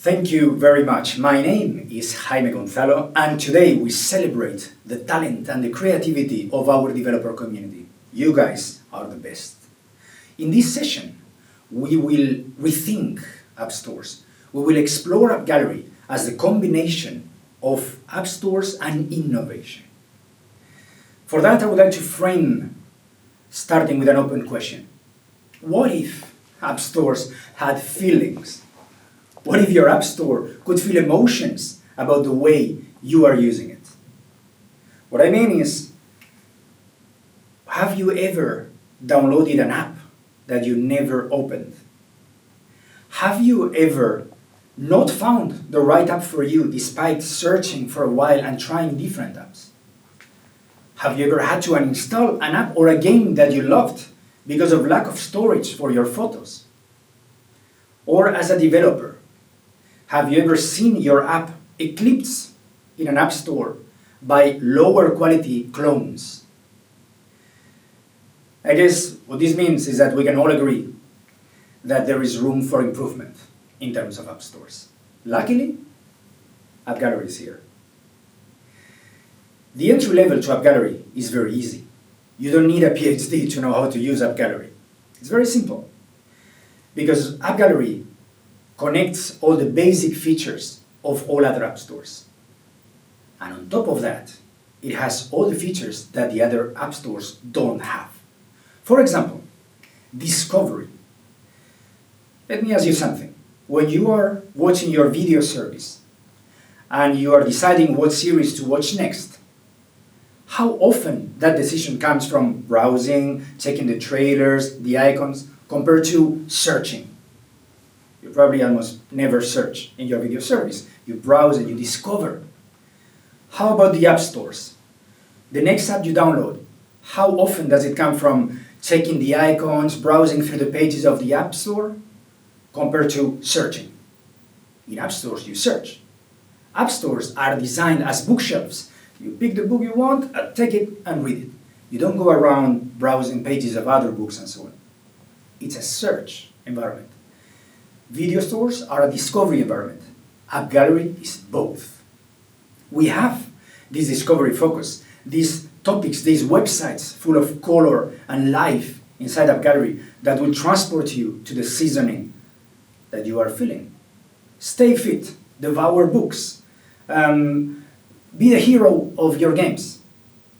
Thank you very much. My name is Jaime Gonzalo, and today we celebrate the talent and the creativity of our developer community. You guys are the best. In this session, we will rethink app stores. We will explore App Gallery as the combination of app stores and innovation. For that, I would like to frame starting with an open question. What if app stores had feelings? What if your app store could feel emotions about the way you are using it? What I mean is, have you ever downloaded an app that you never opened? Have you ever not found the right app for you despite searching for a while and trying different apps? Have you ever had to uninstall an app or a game that you loved because of lack of storage for your photos? Or as a developer, have you ever seen your app eclipsed in an app store by lower quality clones? I guess what this means is that we can all agree that there is room for improvement in terms of app stores. Luckily, App Gallery is here. The entry level to App Gallery is very easy. You don't need a PhD to know how to use App Gallery. It's very simple, because App Gallery connects all the basic features of all other app stores. And on top of that, it has all the features that the other app stores don't have. For example, discovery. Let me ask you something. When you are watching your video service and you are deciding what series to watch next, how often that decision comes from browsing, checking the trailers, the icons, compared to searching? You probably almost never search in your video service. You browse and you discover. How about the app stores? The next app you download, how often does it come from checking the icons, browsing through the pages of the app store, compared to searching? In app stores, you search. App stores are designed as bookshelves. You pick the book you want, take it and read it. You don't go around browsing pages of other books and so on. It's a search environment. Video stores are a discovery environment. App Gallery is both. We have this discovery focus, these topics, these websites full of color and life inside App Gallery that will transport you to the seasoning that you are feeling. Stay fit, devour books, be the hero of your games.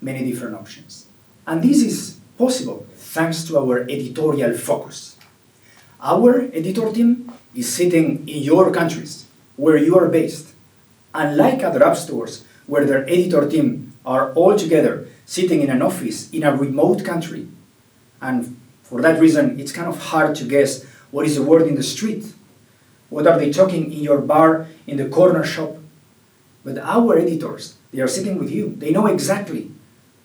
Many different options. And this is possible thanks to our editorial focus. Our editor team is sitting in your countries, where you are based. Unlike other app stores, where their editor team are all together, sitting in an office in a remote country. And for that reason, it's kind of hard to guess what is the word in the street. What are they talking in your bar, in the corner shop? But our editors, they are sitting with you. They know exactly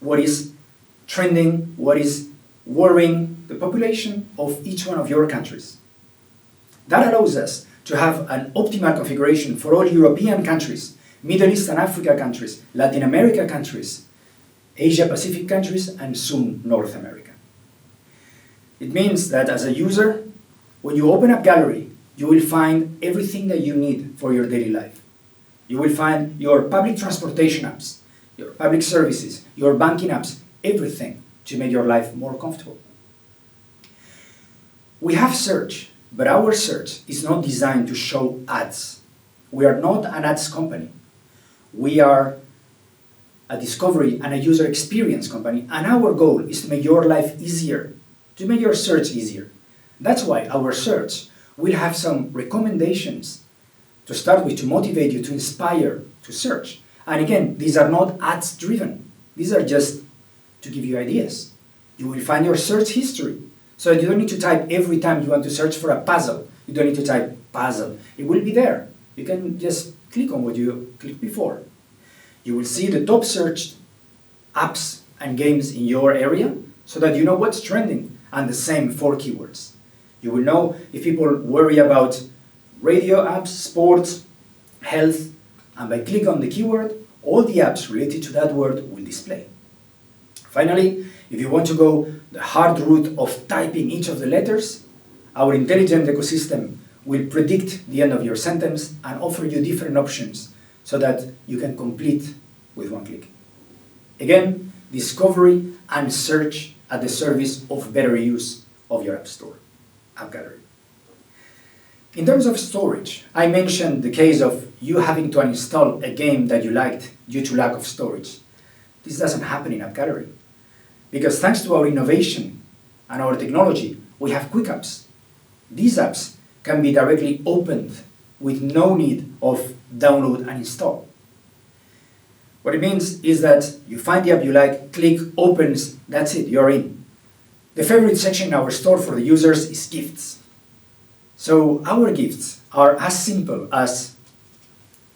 what is trending, what is worrying the population of each one of your countries. That allows us to have an optimal configuration for all European countries, Middle East and Africa countries, Latin America countries, Asia Pacific countries, and soon North America. It means that as a user, when you open App Gallery, you will find everything that you need for your daily life. You will find your public transportation apps, your public services, your banking apps, everything to make your life more comfortable. We have search, but our search is not designed to show ads. We are not an ads company. We are a discovery and a user experience company, and our goal is to make your life easier, to make your search easier. That's why our search will have some recommendations to start with, to motivate you, to inspire, to search. And again, these are not ads driven. These are just to give you ideas. You will find your search history. So you don't need to type every time you want to search for a puzzle. You don't need to type puzzle. It will be there. You can just click on what you clicked before. You will see the top searched apps and games in your area so that you know what's trending, and the same for keywords. You will know if people worry about radio apps, sports, health, and by clicking on the keyword, all the apps related to that word will display. Finally, if you want to go the hard route of typing each of the letters, our intelligent ecosystem will predict the end of your sentence and offer you different options so that you can complete with one click. Again, discovery and search at the service of better use of your App Store, App Gallery. In terms of storage, I mentioned the case of you having to uninstall a game that you liked due to lack of storage. This doesn't happen in App Gallery, because thanks to our innovation and our technology, we have quick apps. These apps can be directly opened with no need of download and install. What it means is that you find the app you like, click, opens, that's it, you're in. The favorite section in our store for the users is gifts. So our gifts are as simple as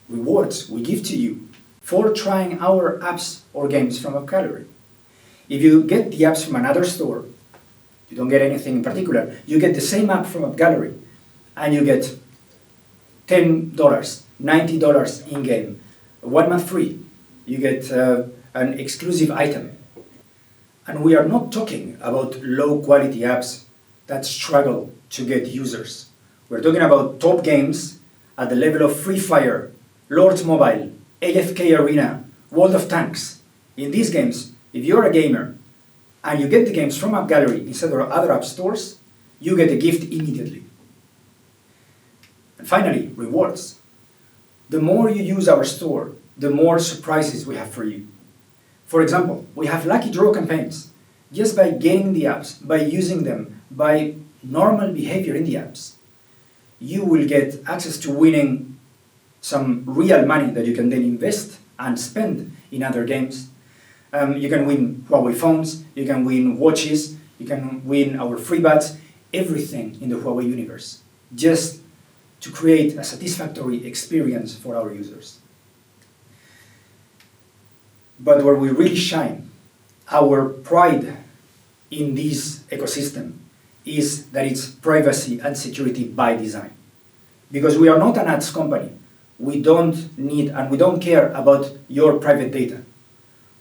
rewards we give to you for trying our apps or games from App Gallery. If you get the apps from another store, you don't get anything in particular, you get the same app from App Gallery and you get $10, $90 in-game, 1 month free. You get an exclusive item. And we are not talking about low-quality apps that struggle to get users. We're talking about top games at the level of Free Fire, Lords Mobile, LFK Arena, World of Tanks. In these games, if you're a gamer and you get the games from App Gallery instead of other app stores, you get a gift immediately. And finally, rewards. The more you use our store, the more surprises we have for you. For example, we have lucky draw campaigns. Just by getting the apps, by using them, by normal behavior in the apps, you will get access to winning some real money that you can then invest and spend in other games. You can win Huawei phones, you can win watches, you can win our free bats, everything in the Huawei universe, just to create a satisfactory experience for our users. But where we really shine, our pride in this ecosystem, is that it's privacy and security by design. Because we are not an ads company. We don't need and we don't care about your private data.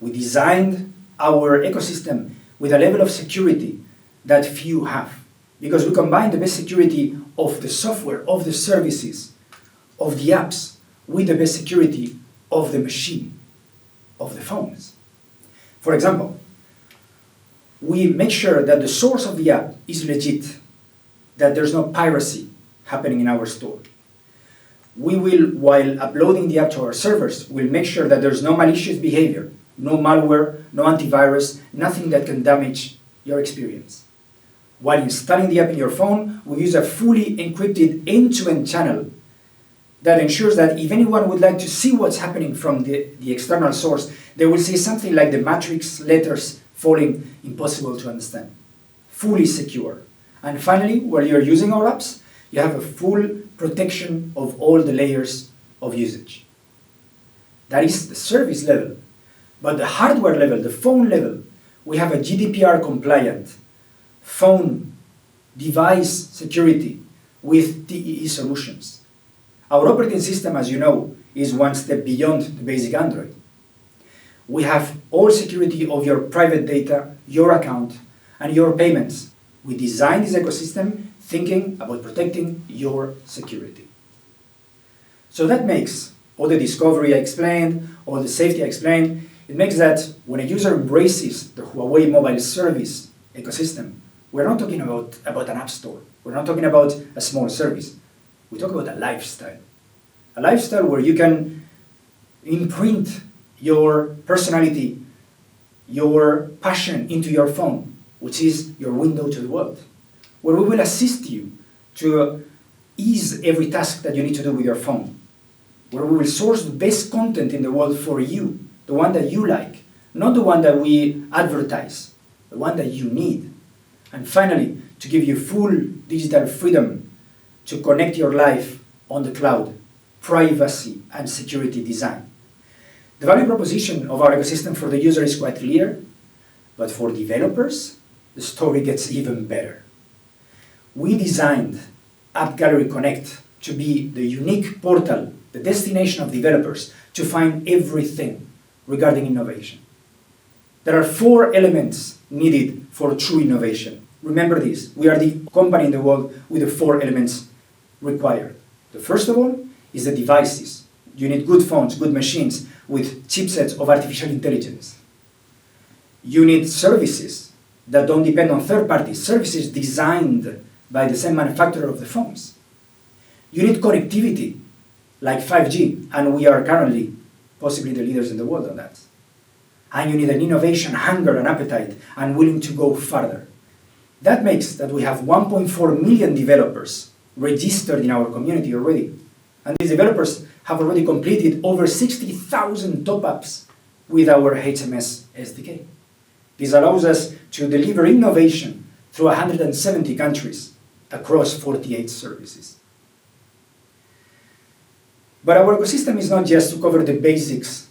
We designed our ecosystem with a level of security that few have. Because we combine the best security of the software, of the services, of the apps, with the best security of the machine, of the phones. For example, we make sure that the source of the app is legit, that there's no piracy happening in our store. We will, while uploading the app to our servers, we'll make sure that there's no malicious behavior, no malware, no antivirus, nothing that can damage your experience. While installing the app in your phone, we use a fully encrypted end-to-end channel that ensures that if anyone would like to see what's happening from the external source, they will see something like the matrix letters falling impossible to understand. Fully secure. And finally, while you're using our apps, you have a full protection of all the layers of usage. That is the service level. But the hardware level, the phone level, we have a GDPR compliant phone device security with TEE solutions. Our operating system, as you know, is one step beyond the basic Android. We have all security of your private data, your account, and your payments. We designed this ecosystem thinking about protecting your security. So that makes all the discovery I explained, all the safety I explained, it makes that when a user embraces the Huawei mobile service ecosystem, we're not talking about an app store. We're not talking about a small service. We talk about a lifestyle. A lifestyle where you can imprint your personality, your passion into your phone, which is your window to the world. Where we will assist you to ease every task that you need to do with your phone. Where we will source the best content in the world for you, the one that you like, not the one that we advertise, the one that you need. And finally, to give you full digital freedom to connect your life on the cloud, privacy and security design. The value proposition of our ecosystem for the user is quite clear, but for developers, the story gets even better. We designed App Gallery Connect to be the unique portal, the destination of developers to find everything regarding innovation. There are 4 elements needed for true innovation. Remember this, we are the company in the world with the 4 elements required. The first of all is the devices. You need good phones, good machines with chipsets of artificial intelligence. You need services that don't depend on third parties, services designed by the same manufacturer of the phones. You need connectivity, like 5G, and we are currently possibly the leaders in the world on that. And you need an innovation hunger and appetite and willing to go further. That makes that we have 1.4 million developers registered in our community already. And these developers have already completed over 60,000 top-ups with our HMS SDK. This allows us to deliver innovation through 170 countries across 48 services. But our ecosystem is not just to cover the basics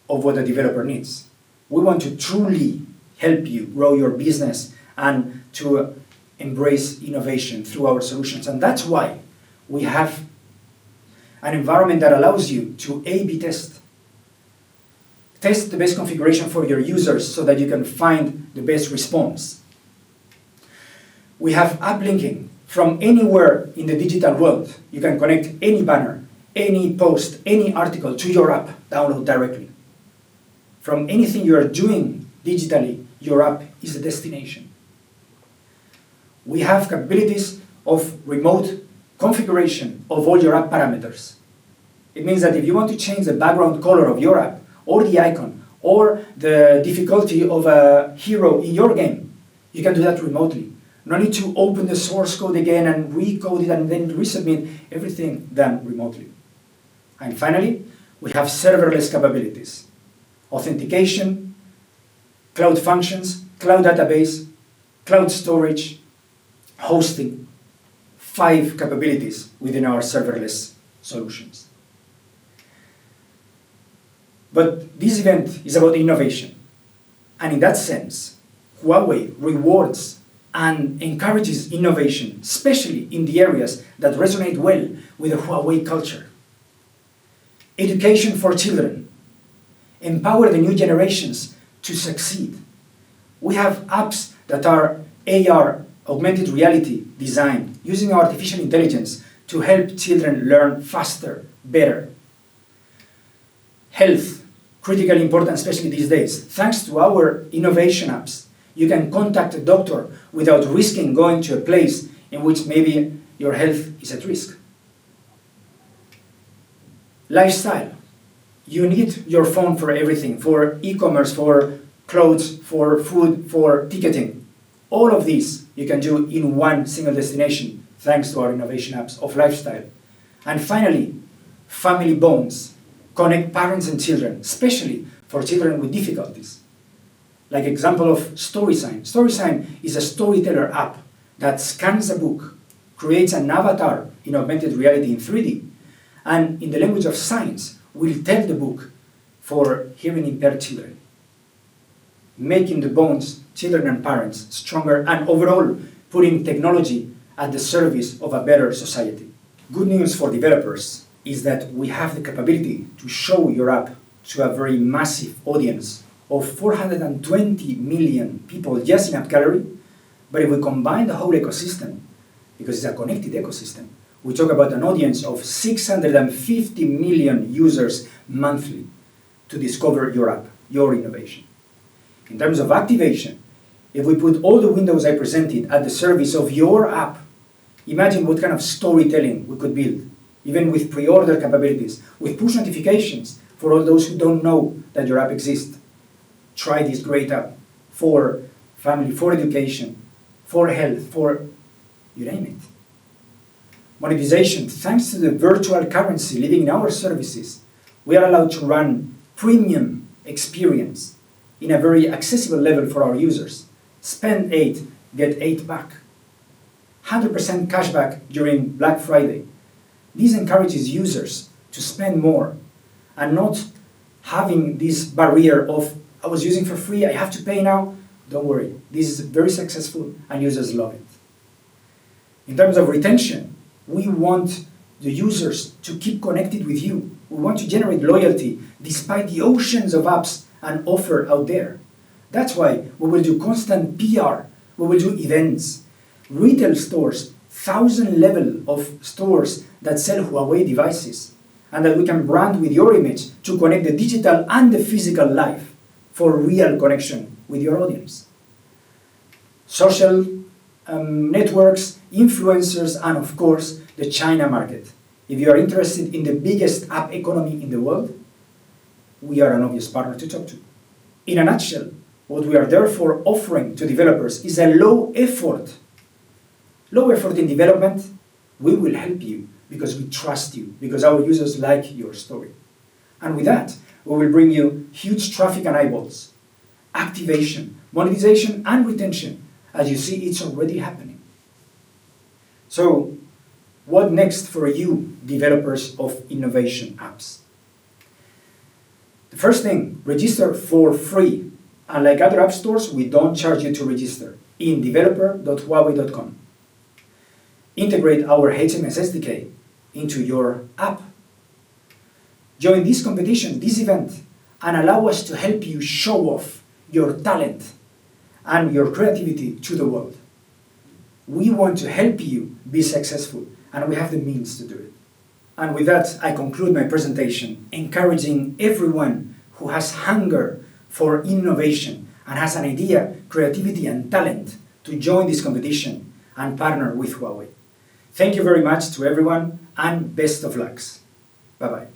of what a developer needs. We want to truly help you grow your business and to embrace innovation through our solutions. And that's why we have an environment that allows you to A/B test. Test the best configuration for your users so that you can find the best response. We have app linking from anywhere in the digital world. You can connect any banner, any post, any article to your app, download directly. From anything you are doing digitally, your app is a destination. We have capabilities of remote configuration of all your app parameters. It means that if you want to change the background color of your app, or the icon, or the difficulty of a hero in your game, you can do that remotely. No need to open the source code again and recode it and then resubmit, everything done remotely. And finally, we have serverless capabilities. Authentication, cloud functions, cloud database, cloud storage, hosting, 5 capabilities within our serverless solutions. But this event is about innovation. And in that sense, Huawei rewards and encourages innovation, especially in the areas that resonate well with the Huawei culture. Education for children. Empower the new generations to succeed. We have apps that are AR, augmented reality designed, using artificial intelligence to help children learn faster, better. Health, critically important, especially these days. Thanks to our innovation apps, you can contact a doctor without risking going to a place in which maybe your health is at risk. Lifestyle. You need your phone for everything, for e-commerce, for clothes, for food, for ticketing. All of these you can do in one single destination, thanks to our innovation apps of lifestyle. And finally, family bonds. Connect parents and children, especially for children with difficulties. Like example of StorySign. StorySign is a storyteller app that scans a book, creates an avatar in augmented reality in 3D, and in the language of signs will tell the book for hearing impaired children, making the bonds, children and parents, stronger, and overall putting technology at the service of a better society. Good news for developers is that we have the capability to show your app to a very massive audience of 420 million people just in App Gallery. But if we combine the whole ecosystem, because it's a connected ecosystem, we talk about an audience of 650 million users monthly to discover your app, your innovation. In terms of activation, if we put all the windows I presented at the service of your app, imagine what kind of storytelling we could build, even with pre-order capabilities, with push notifications for all those who don't know that your app exists. Try this great app for family, for education, for health, for you name it. Monetization, thanks to the virtual currency living in our services, we are allowed to run premium experience in a very accessible level for our users. Spend 8, get 8 back. 100% cashback during Black Friday. This encourages users to spend more and not having this barrier of, I was using for free, I have to pay now. Don't worry, this is very successful and users love it. In terms of retention, we want the users to keep connected with you. We want to generate loyalty despite the oceans of apps and offer out there. That's why we will do constant PR, we will do events. Retail stores 1,000 level of stores that sell Huawei devices, and that we can brand with your image to connect the digital and the physical life for real connection with your audience. Social networks, influencers, and of course, the China market. If you are interested in the biggest app economy in the world, we are an obvious partner to talk to. In a nutshell, what we are therefore offering to developers is a low effort in development. We will help you because we trust you, because our users like your story. And with that, we will bring you huge traffic and eyeballs, activation, monetization, and retention. As you see, it's already happening. So, what next for you, developers of innovation apps? The first thing, register for free. Unlike other app stores, we don't charge you to register in developer.huawei.com. Integrate our HMS SDK into your app. Join this competition, this event, and allow us to help you show off your talent and your creativity to the world. We want to help you be successful, and we have the means to do it. And with that, I conclude my presentation, encouraging everyone who has hunger for innovation and has an idea, creativity, and talent to join this competition and partner with Huawei. Thank you very much to everyone, and best of lucks. Bye-bye.